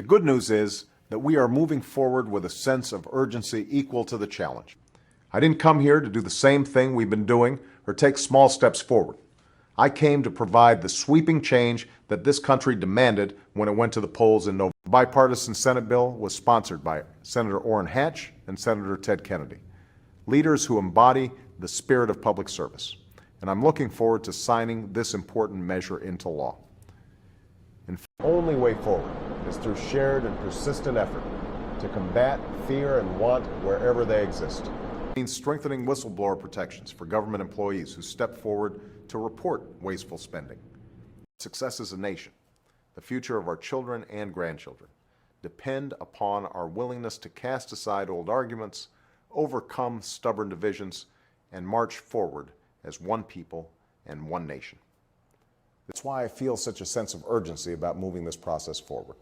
good news is that we are moving forward with a sense of urgency equal to the challenge. I didn't come here to do the same thing we've been doing or take small steps forward. I came to provide the sweeping change that this country demanded when it went to the polls in November. The bipartisan Senate bill was sponsored by Senator Orrin Hatch and Senator Ted Kennedy, leaders who embody the spirit of public service. And I'm looking forward to signing this important measure into law. And the only way forward is through shared and persistent effort to combat fear and want wherever they exist. It means strengthening whistleblower protections for government employees who step forward to report wasteful spending. Success as a nation, the future of our children and grandchildren, depend upon our willingness to cast aside old arguments, overcome stubborn divisions, and march forward as one people and one nation. That's why I feel such a sense of urgency about moving this process forward.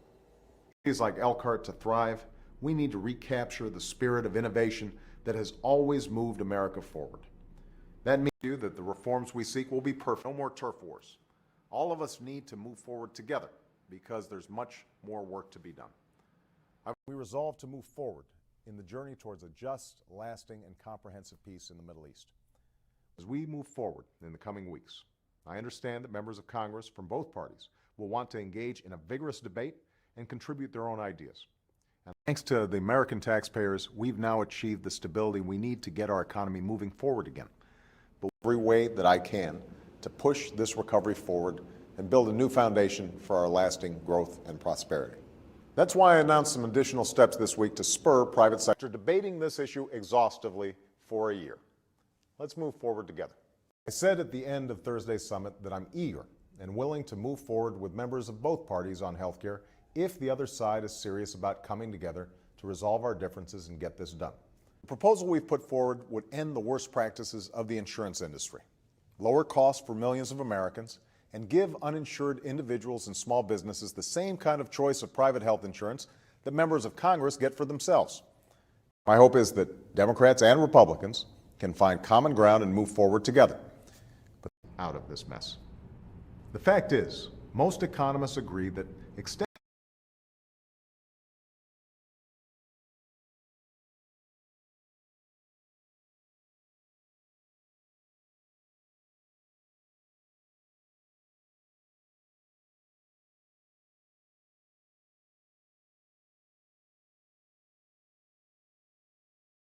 Cities like Elkhart to thrive, we need to recapture the spirit of innovation that has always moved America forward. That means that the reforms we seek will be perfect. No more turf wars. All of us need to move forward together because there's much more work to be done. We resolve to move forward in the journey towards a just, lasting, and comprehensive peace in the Middle East. As we move forward in the coming weeks, I understand that members of Congress from both parties will want to engage in a vigorous debate and contribute their own ideas. And thanks to the American taxpayers, we've now achieved the stability we need to get our economy moving forward again. But every way that I can to push this recovery forward and build a new foundation for our lasting growth and prosperity. That's why I announced some additional steps this week to spur private sector debating this issue exhaustively for a year. Let's move forward together. I said at the end of Thursday's summit that I'm eager and willing to move forward with members of both parties on healthcare if the other side is serious about coming together to resolve our differences and get this done. The proposal we've put forward would end the worst practices of the insurance industry, lower costs for millions of Americans, and give uninsured individuals and small businesses the same kind of choice of private health insurance that members of Congress get for themselves. My hope is that Democrats and Republicans can find common ground and move forward together, but out of this mess. The fact is, most economists agree that extending